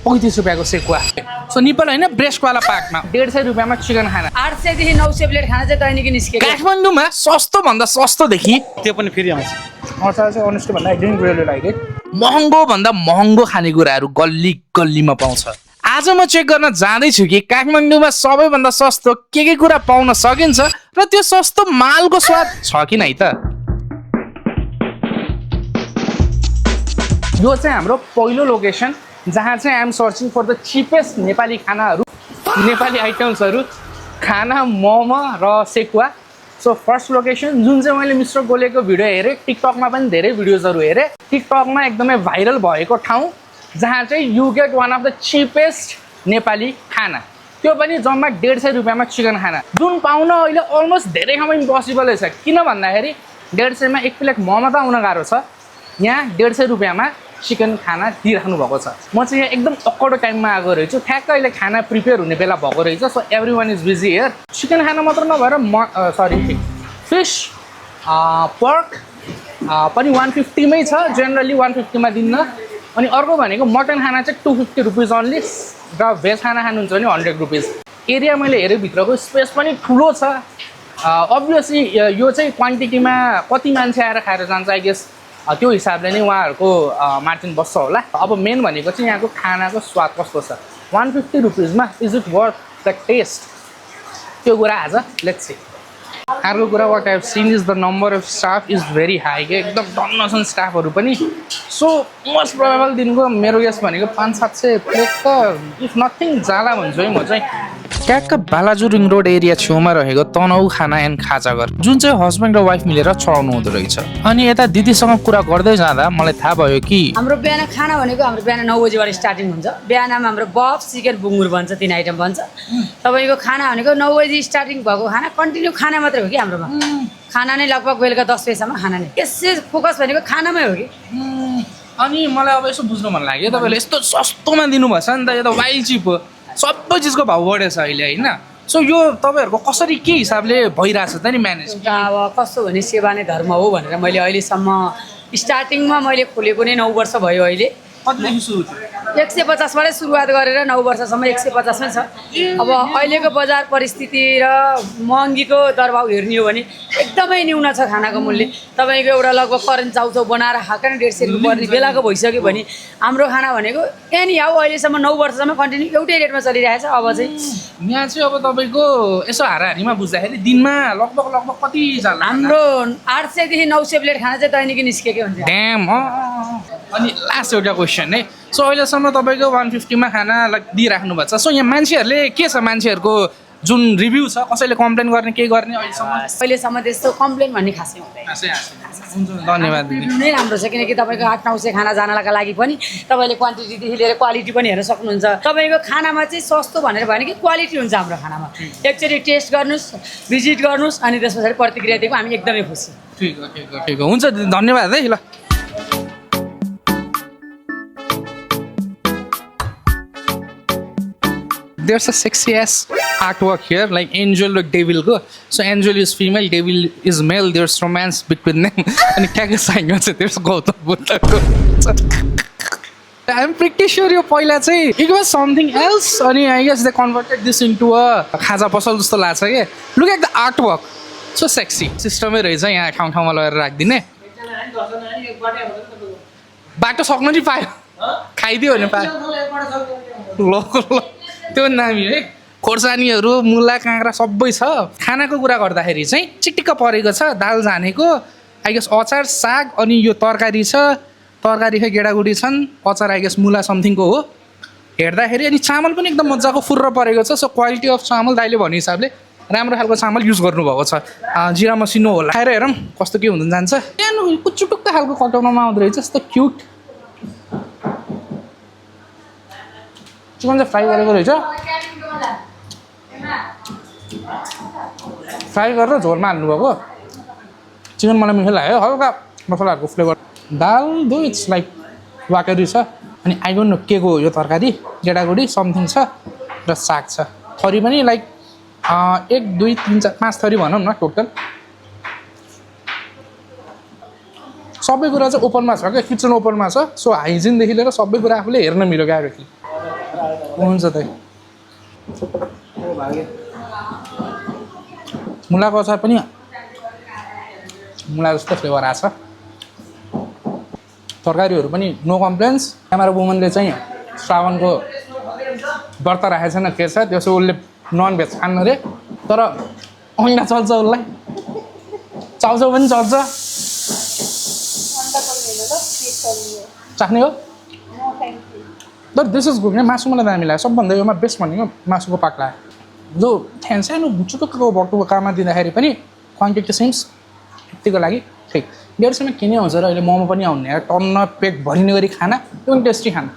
₹35 को sekuwa so nipple होइन ब्रेस्टवाला पार्कमा ₹150 में चिकन खाना 800 देखि 900 प्लेट खाना चाहिँ दैनिक निस्केको काठमाडौँमा सस्तो भन्दा सस्तोदेखि त्यो पनि फेरि आउँछ चाहिँ अनेस्टली भन्दा I didn't really like it महँगो भन्दा महँगो खानेकुराहरू गल्ली गल्लीमा पाउँछ आज म चेक गर्न जाँदैछु कि काठमाडौँमा सबैभन्दा सस्तो के कुरा पाउन सकिन्छ र त्यो सस्तो मालको स्वाद छ कि नै त यो चाहिँ हाम्रो पहिलो लोकेसन जहाँ चाहिँ I am searching for the cheapest Nepali खानाहरू नेपाली आइटम्सहरू खाना मोमो र सेकुवा सो फर्स्ट लोकेसन जुन चाहिँ मैले मिस्टर गोलेको भिडियो हेरेँ टिकटकमा पनि धेरै भिडियोजहरू हेरेँ टिकटकमा एकदमै भाइरल भएको ठाउँ जहाँ चाहिँ you get one of the cheapest Nepali खाना त्यो पनि जम्मा ₹150 में चिकन खाना जुन पाउन अहिले अलमोस्ट धेरै ठाउँमा इम्पोसिबलै छ किन भन्दाखेरि 150 में एक प्लेट मोमो त आउन गाह्रो छ यहाँ ₹150 में चिकन खाना दिइराख्नु भएको छ म चाहिँ यहाँ एकदम अक्कड टाइममा आएको रहेछु ठ्याक्क अहिले खाना प्रिपेयर हुने बेला भएको रहेछ so every one is busy here chicken खाना मात्र नभएर फिस पर्क पनि 150 मै छ जेनरली 150 मा दिन्न अनि अर्को भनेको मटन खाना चाहिँ ₹250 ओन्ली र भेज खाना खानुहुन्छ भने ₹100 एरिया मैले हेरेँ भित्रको स्पेस पनि ठुलो छ अभियसली यो चाहिँ क्वान्टिटीमा कति मान्छे आएर खाएर जान्छ आई गेस त्यो हिसाबले नै उहाँहरूको मार्जिन बस्छ होला अब मेन भनेको चाहिँ यहाँको खानाको स्वाद कस्तो छ ₹150 मा is it worth the taste त्यो कुरा आज लेट्स सी अर्को कुरा what I have seen is the number of staff is very high के एकदम डन्न छन् स्टाफहरू पनि सो मोस्ट प्रोबेबल दिनको मेरो गेस भनेको 500-700 प्लेट त इफ नथिङ जाला भन्छु है म चाहिँ ट्याक्क बालाजु रिङ रोड एरिया छेउमा रहेको तनहु खाना एन्ड खाजाघर जुन चाहिँ हस्बेन्ड र वाइफ मिलेर चलाउनु हुँदो रहेछ अनि यता दिदीसँग कुरा गर्दै जाँदा मलाई थाहा भयो कि हाम्रो बिहान खाना भनेको हाम्रो बिहान 9 बजेबाट स्टार्टिङ हुन्छ बिहानमा हाम्रो बफ चिकन बुङ्गुर भन्छ 3 आइटम भन्छ तपाईँको खाना भनेको 9 बजी स्टार्टिङ भएको खाना कन्टिन्यू खाना मात्रै हो कि हाम्रोमा खाना नै लगभग बेलुका 10 बजेसम्म खाना नै यसै फोकस भनेको खानामै हो कि अनि मलाई अब यसो बुझ्नु मन लाग्यो तपाईँले यस्तो सस्तोमा दिनुभएछ नि त यो त वाइल्ड चिप हो सबै चिजको भाउ बढेछ अहिले होइन सो यो तपाईँहरूको कसरी के हिसाबले भइरहेछ त नि म्यानेज अब कस्तो भने सेवा नै धर्म हो भनेर मैले अहिलेसम्म स्टार्टिङमा मैले खोलेको नै 9 वर्ष भयो अहिले कतिदेखि सुरु थियो 150 बाटै सुरुवात गरेर 9 वर्षसम्म 150 मै छ अब अहिलेको बजार परिस्थिति र महँगीको दरभाउ हेर्ने हो भने एकदमै न्यून छ खानाको मूल्य तपाईँको एउटा लगभग करेन्ट चाउचाउ बनाएर खाएन 150 पर्ने बेलाको भइसक्यो भने हाम्रो खाना भनेको एनी हाउ अहिलेसम्म 9 वर्षसम्म कन्टिन्यू एउटै रेटमा चलिरहेछ अब चाहिँ यहाँ चाहिँ अब तपाईँको यसो हाराहारीमा बुझ्दाखेरि दिनमा लगभग कति जाला हाम्रो 800 देखि 900 प्लेट खाना चाहिँ दैनिक निस्केकै हुन्छ ड्याम अनि लास्ट एउटा क्वेसन है सो अहिलेसम्म तपाईँको 150 मा खाना दिइराख्नु भएको छ सो यहाँ मान्छेहरूले के छ मान्छेहरूको जुन रिभ्यू छ कसैले कम्प्लेन गर्ने के गर्ने अहिलेसम्म त्यस्तो कम्प्लेन भन्ने खासै हुँदैन धन्यवाद नै राम्रो छ किनकि तपाईँको 800-900 खाना जानका लागि पनि तपाईँले क्वान्टिटीदेखि लिएर क्वालिटी पनि हेर्न सक्नुहुन्छ तपाईँको खानामा चाहिँ सस्तो भनेर भने कि क्वालिटी हुन्छ हाम्रो खानामा एकचोटि टेस्ट गर्नुहोस् भिजिट गर्नुहोस् अनि त्यस पछाडि प्रतिक्रिया दिएको हामी एकदमै खुसी ठिक हो हुन्छ धन्यवाद है ल There's a sexy ass artwork here, like angel or devil go. So angel is female, devil is male. There's romance between them. And kya sign also there's Gautam Buddha go. I'm pretty sure your पहिला चाहिँ it was something else. अनि I guess they converted this into a खाजा पसल जस्तो लाग्छ के. Look at the artwork, so sexy. सिस्टमै रहेछ यहाँ ठाउँ ठाउँमा लगाएर राखिदिने. बाटो सक्नु नि पायो. खाइदियो भने पायो. ल त्यो नामी है खोर्सानीहरू मुला काँक्रा सबै छ खानाको कुरा गर्दाखेरि चाहिँ चिटिक्क परेको छ दाल जानेको आई गेस अचार साग अनि यो तरकारी छ तरकारी खै गेडागुडी छन् अचार आई गेस मुला समथिङको हो हेर्दाखेरि अनि चामल पनि एकदम मजाको फुर्र परेको छ सो क्वालिटी अफ चामल दाइले भन्ने हिसाबले राम्रो खालको चामल युज गर्नुभएको छ जिरा मसिनो होला खाएर हेरौँ कस्तो के हुँदैन जान्छ सानो कुचुटुक्क खालको कटाउनमा आउँदो रहेछ यस्तो क्युट चिकन चाहिँ फ्राई गरेको रहेछ फ्राई गरेर झोलमा हाल्नुभएको चिकन मलाई मिठो लाग्यो हल्का मसलाहरूको फ्लेभर दाल दो इट्स लाइक वाकरी छ अनि आई डोन्ट नो के को यो तरकारी गेडागुडी समथिङ छ र साग छ थरी पनि लाइक 1 2 3 4 5 थरी भनौँ न टोटल सबै कुरा चाहिँ ओपनमा छ क्या किचन ओपनमा छ सो हाइजिनदेखि लिएर सबै कुरा आफूले हेर्न मिल्यो क्या हुन्छ त मुलाको अचार पनि मुला जस्तो फ्लेभर आएको छ तरकारीहरू पनि नो कम्प्लेन्स क्यामेरा वुमनले चाहिँ श्रावणको व्रत राखेको छैन के छ त्यसो उसले नन भेज खान्न अरे तर अन्डा चल्छ उसलाई चाउचाउ पनि चल्छ चाख्ने हो तर दिस इज गुड मासु मलाई दामी लाग्यो सबभन्दा योमा बेस्ट भनेको मासुको पाक्ला जो ठ्यान सानो भुचुटुक्कको भक्टुको काममा दिँदाखेरि पनि क्वान्टिटी सेम्स यतिको लागि ठिक डेढसम्म किने आउँछ र अहिले मोमो पनि आउने टन्न पेट भरिने गरी खाना त्यो पनि टेस्टी खाना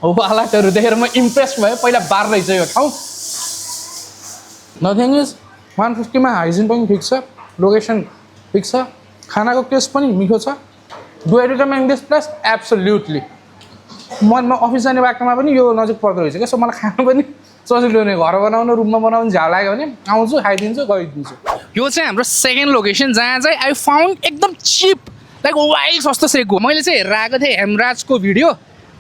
हो हालतहरू देखेर म इम्प्रेस भयो पहिला बार रहेछ यो ठाउँ नथिङ इज 150मा हाइजिन पनि ठिक छ लोकेसन ठिक छ खानाको टेस्ट पनि मिठो छ do I recommend this place absolutely म अफिस जाने बाटोमा पनि यो नजिक पर्दो रहेछ क्या सो मलाई खानु पनि सजिलो हुने घर बनाउनु रुममा बनाउनु झ्याउ लाग्यो भने आउँछु खाइदिन्छु गइदिन्छु यो चाहिँ हाम्रो सेकेन्ड लोकेसन जहाँ चाहिँ आई फाउन्ड एकदम चिप लाइक वाइल्ड सस्तो सेक हो मैले चाहिँ हेरेर आएको थिएँ हेमराजको भिडियो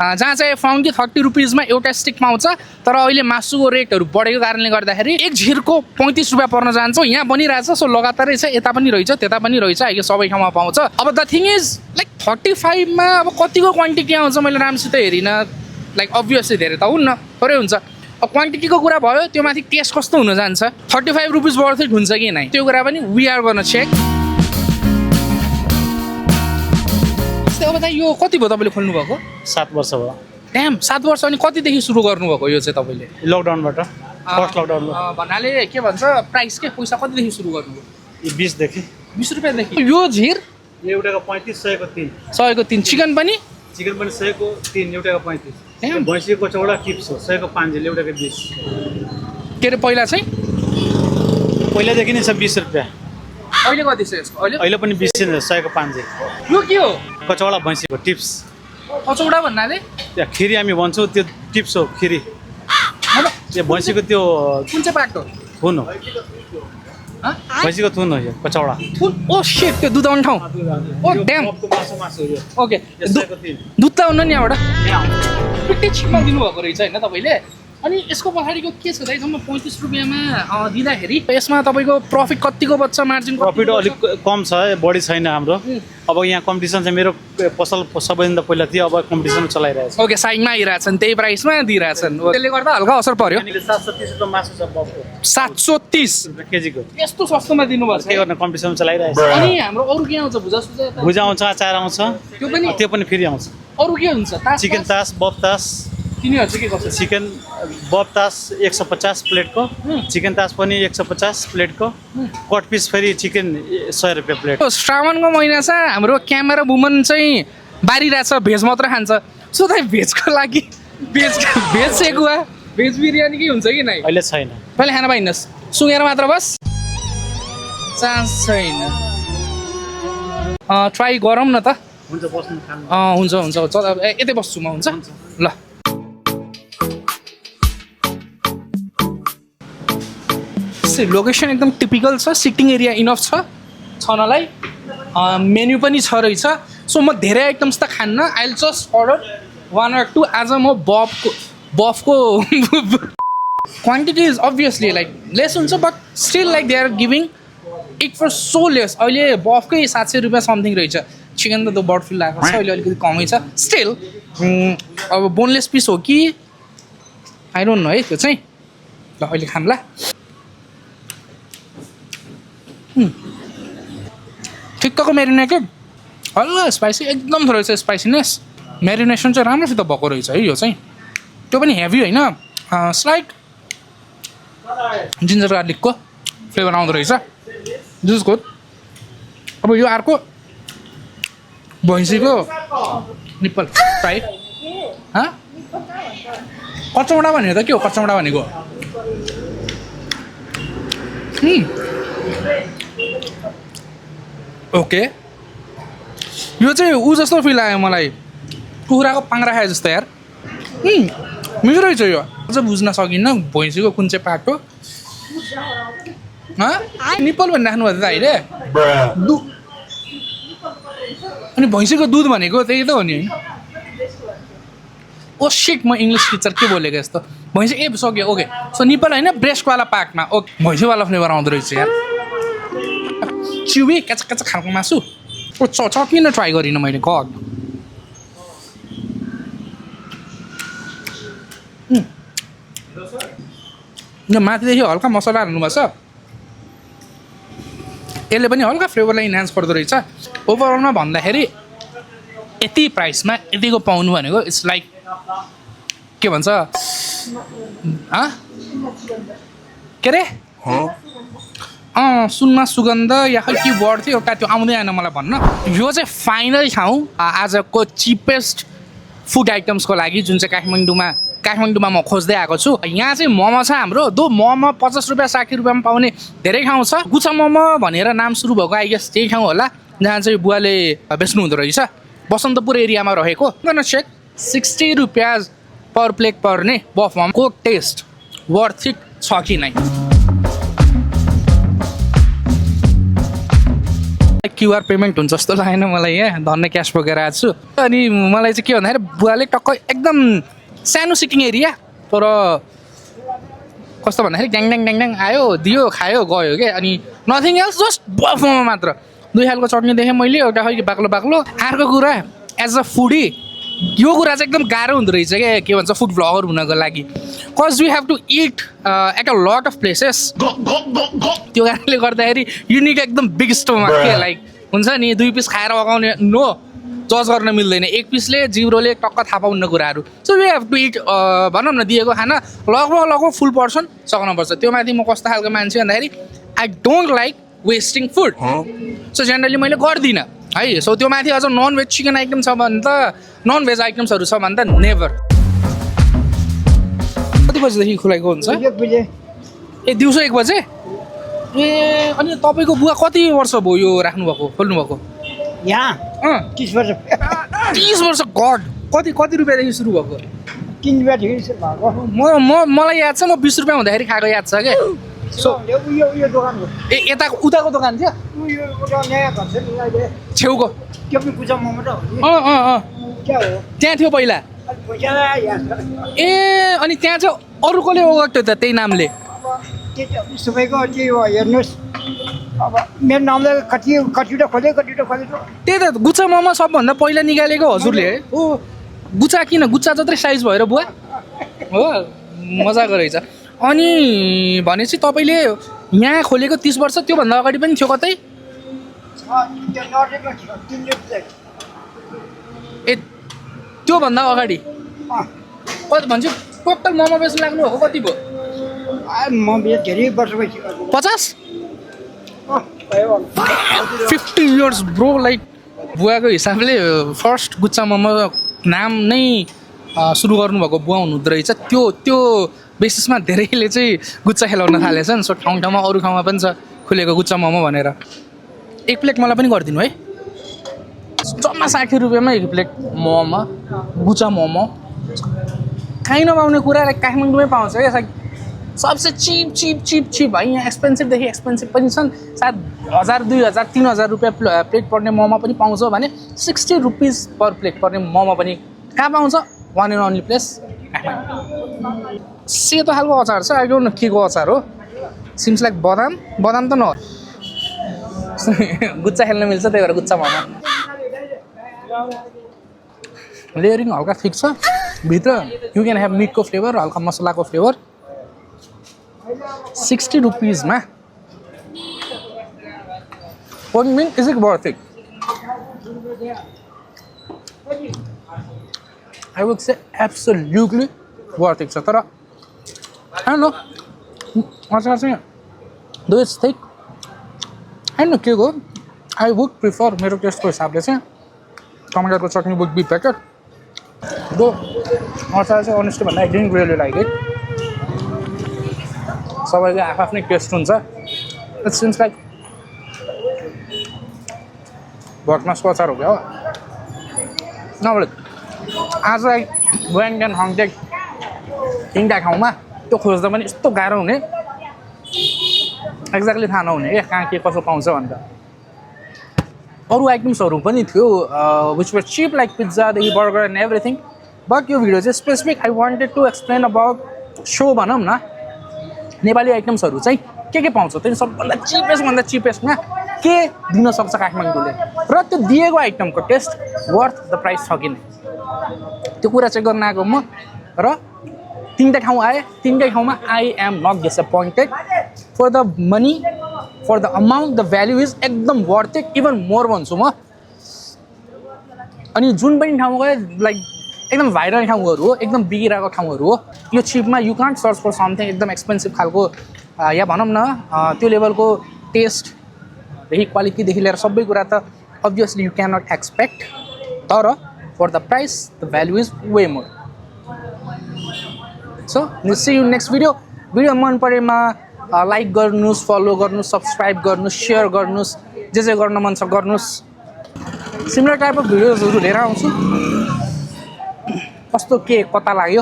जहाँ चाहिँ फाउन्ड कि 30 रुपिजमा एउटा स्टिक पाउँछ तर अहिले मासुको रेटहरू बढेको कारणले गर्दाखेरि एक झिरको 35 रुपियाँ पर्न जान्छ यहाँ बनिरहेछ सो लगातारै छ यता पनि रहेछ त्यता पनि रहेछ अहिले सबै ठाउँमा पाउँछ अब द थिङ इज लाइक 35मा अब कतिको क्वान्टिटी आउँछ मैले राम्रोसित हेरिनँ लाइक अभियसली धेरै त हुन्न थोरै हुन्छ अब क्वान्टिटीको कुरा भयो त्यो माथि टेस्ट कस्तो हुन जान्छ 35 रुपिज वर्थ इट हुन्छ कि नै त्यो कुरा पनि वी आर गर्न चेक अब त यो कति भयो तपाईँले खोल्नु भएको 7 वर्ष भयो ड्याम 7 वर्ष अनि कतिदेखि सुरु गर्नुभएको यो चाहिँ तपाईँले लकडाउनबाट फर्स्ट लकडाउनमा भन्नाले के भन्छ प्राइस के पैसा कतिदेखि सुरु गर्नुभयो 20 देखि 20 रुपियाँदेखि यो झिर एउटाको 35 100को 3 100को 3 चिकन पनि 100को 3 एउटाको 35 भैँसीको चौडा टिप्स हो 100को 5 एउटाको 20 के अरे पहिला चाहिँ पहिलादेखि नै छ 20 रुपियाँ अहिले कति छ यसको अहिले पनि 20 नै 100को 5 यो के हो कचौडा भैँसीको टिप्स कचौडा भन्नाले त्यहाँ खिरी हामी भन्छौँ त्यो टिप्स हो खिरी त्यो भैँसीको त्यो कुन चाहिँ पार्ट हो थुन हो भैँसीको थुन हो यो कचौडा थुन ओ शिट त्यो दुध आउने ठाउँ ओ ड्याम मासु हो यो ओके 100को 3 दुध त आउनु नि यहाँबाट पिट्टै छिपमा दिनुभएको रहेछ होइन तपाईँले अनि यसको पछाडिको के छ दाइसम्म 35 रुपियाँमा दिँदाखेरि यसमा तपाईँको प्रफिट कतिको बच्छ मार्जिन प्रफिट अलिक कम छ बढी छैन हाम्रो अब यहाँ कम्पिटिसन चाहिँ मेरो पसल सबैभन्दा पहिला थियो अब कम्पिटिसन चलाइरहेको छ ओके साइडमा आइरहेछन् त्यही प्राइसमा दिइरहेछन् त्यसले गर्दा हल्का असर पर्यो 730 रुपियाँ मासु छ बबको 730 केजीको यस्तो सस्तोमा दिनुभएको छ के गर्न कम्पिटिसन चलाइरहेको छ अनि हाम्रो अरू के आउँछ भुजा सुजा भुजा आउँछ अचार आउँछ त्यो पनि फेरि आउँछ अरू के हुन्छ चिकन तास बब तास तिनीहरू चाहिँ के गर्छ चिकन बब तास 150 प्लेटको चिकन तास पनि 150 प्लेटको कट पिस फेरि चिकन 100 रुपियाँ प्लेट श्रावणको महिना छ हाम्रो क्यामेरा वुमन चाहिँ बारिरहेछ भेज मात्र खान्छ सो त भेजको लागि भेज सेकुवा भेज बिरयानी के हुन्छ कि नै अहिले छैन पहिले खाना पाइनस् सुँगेर मात्र बस चान्स छैन ट्राई गरौँ न त हुन्छ बस्नु खानु हुन्छ यतै बस्छु म हुन्छ ल लोकेसन एकदम टिपिकल छ सिटिङ एरिया इनफ छनलाई मेन्यु पनि छ रहेछ सो म धेरै आइटम्स त खान्न I will just order 1 or 2 आज म बफको quantity is obviously like less हुन्छ but still like they are giving it for so less अहिले बफकै 700 रुपियाँ समथिङ रहेछ चिकन त बर्ड फ्लू लागेको छ अहिले अलिकति कमै छ स्टिल अब बोनलेस पिस हो कि आई डोन्ट नो है त्यो चाहिँ ल अहिले खान्ला ठिक्कको मेरिनेटेड हल्का स्पाइसी एकदम रहेछ स्पाइसीनेस मेरिनेसन चाहिँ राम्रोसित भएको रहेछ है यो चाहिँ त्यो पनि हेभी होइन स्लाइट जिन्जर गार्लिकको फ्लेभर आउँदो रहेछ दिस गुड अब यो अर्को भैँसीको निप्पल फ्राई कचौडा भनेको त के हो कचौडा भनेको ओके यो चाहिँ ऊ जस्तो फिल आयो मलाई कुखुराको पाङ्रा खाए जस्तो यार मिठो रहेछ यो अझ बुझ्न सकिनँ भैँसीको कुन चाहिँ पार्ट हो निप्पल भनी राख्नु भएको त अहिले अनि भैँसीको दुध भनेको त्यही त हो नि ओ सिट म इङ्ग्लिस टिचर के बोलेको यस्तो भैँसी ए सक्यो ओके सो निपल होइन ब्रेस्टवाला पार्टमा ओके भैँसीवाला फ्लेभर आउँदो रहेछ यार चिउी काचा काचा खालको मासु ओ चटनी नै ट्राई गरिनँ मैले गड यो माथिदेखि हल्का मसला हाल्नुपर्छ यसले पनि हल्का फ्लेभरलाई इन्हान्स गर्दो रहेछ ओभरअलमा भन्दाखेरि यति प्राइसमा यतिको पाउनु भनेको इट्स लाइक के भन्छ के अरे सुनमा सुगन्ध या खै के वर्ड थियो एउटा त्यो आउँदै आएन मलाई भन्न यो चाहिँ फाइनल ठाउँ आजको चिपेस्ट फुड आइटम्सको लागि जुन चाहिँ काठमाडौँमा म खोज्दै आएको छु यहाँ चाहिँ मोमो छ हाम्रो दो मोमो 50 रुपियाँ 60 रुपियाँमा पाउने धेरै ठाउँ छ गुचा मोमो भनेर नाम सुरु भएको आई गेस त्यही ठाउँ होला जहाँ चाहिँ बुवाले बेच्नु हुँदो रहेछ बसन्तपुर एरियामा रहेको चेक 60 रुपियाँ पर प्लेट पर्ने बफ मोमोको टेस्ट वर्थ इट छ कि नै क्युआर पेमेन्ट हुन्छ जस्तो लागेन मलाई यहाँ धन्ने क्यास बोकेर आएको छु अनि मलाई चाहिँ के भन्दाखेरि बुवाले टक्क एकदम सानो सिटिङ एरिया तर कस्तो भन्दाखेरि ड्याङ ड्याङ ड्याङ ड्याङ आयो दियो खायो गयो क्या अनि नथिङ एल्स जस्ट बफ मोमो मात्र 2 खालको चटनी देखेँ मैले एउटा खै बाक्लो बाक्लो अर्को कुरा एज अ फुडी यो कुरा चाहिँ एकदम गाह्रो हुँदो रहेछ क्या के भन्छ फुड भ्लगर हुनको लागि cause we have to eat at a lot of places त्यो कारणले गर्दाखेरि युनिक एकदम बिग स्टोमा के लाइक हुन्छ नि 2 पिस खाएर अगाउने नो जज गर्न मिल्दैन 1 पिसले जिब्रोले टक्क थाहा पाउन्न कुराहरू so we have to eat भनौँ न दिएको खाना लगभग फुल पर्सन सक्नुपर्छ त्यो माथि म कस्तो खालको मान्छे भन्दाखेरि I don't like wasting food so generally मैले गर्दिनँ है सो त्यो माथि अझ नन भेज चिकन आइटम छ भने त नन भेज आइटम्सहरू छ भने त नेभर कति बजीदेखि खुलाएको हुन्छ 1 बजे ए दिउँसो 1 बजे ए अनि तपाईँको बुवा कति वर्ष भयो यो राख्नुभएको खोल्नुभएको यहाँ 30 वर्ष 30 वर्ष गड कति रुपियाँदेखि सुरु भएको 3 रुपियाँदेखि सुरु भएको मलाई याद छ म 20 रुपियाँ हुँदाखेरि खाएको याद छ क्या सो यो दोकानको ए यताको उताको दोकान थियो यो नयाँ घर छ नि अहिले छेउको त्यो पनि पूजा मोमो त हो नि क्या हो त्यहाँ थियो पहिला ए अनि त्यहाँ चाहिँ अरू कसले ओगट्यो त त्यही नामले सबैको त्यही हो हेर्नुहोस् अब मेरो नामले कतिवटा खोल्यो त्यही त गुच्चा मोमो सबभन्दा पहिला निकालेको हजुरले है ओ गुच्चा किन गुच्चा जत्रै साइज भएर बुवा हो मजाको रहेछ अनि भनेपछि तपाईँले यहाँ खोलेको 30 वर्ष त्योभन्दा अगाडि पनि थियो कतै ए त्योभन्दा अगाडि कति भन्छ टोटल मोमो बेच्नु लाग्नु भएको कति भयो म धेरै वर्ष भइसक्यो 50 50 इयर्स ब्रो लाइक बुवाको हिसाबले फर्स्ट गुच्चा मोमो नाम नै सुरु गर्नुभएको बुवा हुनुहुँदो रहेछ त्यो बेसिसमा धेरैले चाहिँ गुच्चा खेलाउन थालेछन् सो ठाउँ ठाउँमा अरू ठाउँमा पनि छ खुलेको गुच्चा मोमो भनेर 1 प्लेट मलाई पनि गरिदिनु है जम्मा 60 रुपियाँमा 1 प्लेट मोमो गुच्चा मोमो खाइ नपाउने कुरा काठमाडौँमै पाउँछ क्या सबसे चिप है यहाँ एक्सपेन्सिभदेखि एक्सपेन्सिभ पनि छन् सायद 1000 2000 3000 रुपियाँ प्लेट पर्ने मोमो पनि पाउँछ भने 60 रुपिस पर प्लेट पर्ने मोमो पनि कहाँ पाउँछ वान एन्ड ओन्ली प्लेस सेतो खालको अचार छ आई डोन्ट नो के को अचार हो सिम्स लाइक बदाम त न गुच्चा खेल्न मिल्छ त्यही भएर गुच्चा मोमो लेयरिङ हल्का ठिक छ भित्र यु क्यान हेभ मिटको फ्लेभर हल्का मसलाको flavour 60 रुपिसमा What do you mean? Is it worth it? I would say absolutely worth it. तर I don't know. अचार चाहिँ though it's thick, I don't know के हो. I would prefer मेरो टेस्टको हिसाबले चाहिँ टमाटरको चटनी would be better. Though अचार चाहिँ honestly भन्दा I didn't really like it. सबैको आफ्नै टेस्ट हुन्छ. It seems like भटमासको अचार हो क्या हो नभए आज ब्याङ्क एन्ड हङटेक 3टा ठाउँमा त्यो खोज्दा पनि यस्तो गाह्रो हुने एक्ज्याक्टली थाहा नहुने क्या कहाँ के कसो पाउँछ भनेर अरू आइटम्सहरू पनि थियो विच वर चिप लाइक पिज्जादेखि बर्गर एन्ड एभ्रिथिङ बट यो भिडियो चाहिँ specific I wanted to explain about so भनौँ न नेपाली आइटम्सहरू चाहिँ के पाउँछ त्यो सबभन्दा चिपेस्टमा के दिन सक्छ काठमाडौँले र त्यो दिएको आइटमको टेस्ट वर्थ द प्राइस छ कि त्यो कुरा चाहिँ गर्न आएको म र तीनटा ठाउँ आएँ तीनटै ठाउँमा I am not disappointed for the money for the amount the value is एकदम वर्थ इट इभन मोर भन्छु म अनि जुन पनि ठाउँ गए लाइक एकदम भाइरल ठाउँहरू हो एकदम बिगिरहेको ठाउँहरू हो यो चिपमा you can't search for something एकदम एक्सपेन्सिभ खालको या भनौँ न त्यो लेभलको टेस्टदेखि क्वालिटीदेखि लिएर सबै कुरा त obviously you can not expect तर for the price the value is way more so see you next video मन परेमा लाइक गर्नुहोस् फलो गर्नुहोस् सब्सक्राइब गर्नुहोस् सेयर गर्नुहोस् जे गर्न मन छ गर्नुहोस् सिमिलर टाइप अफ भिडियोजहरू लिएर आउँछु कस्तो के कता लाग्यो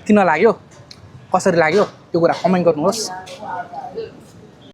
किन लाग्यो कसरी लाग्यो त्यो कुरा कमेन्ट गर्नुहोस्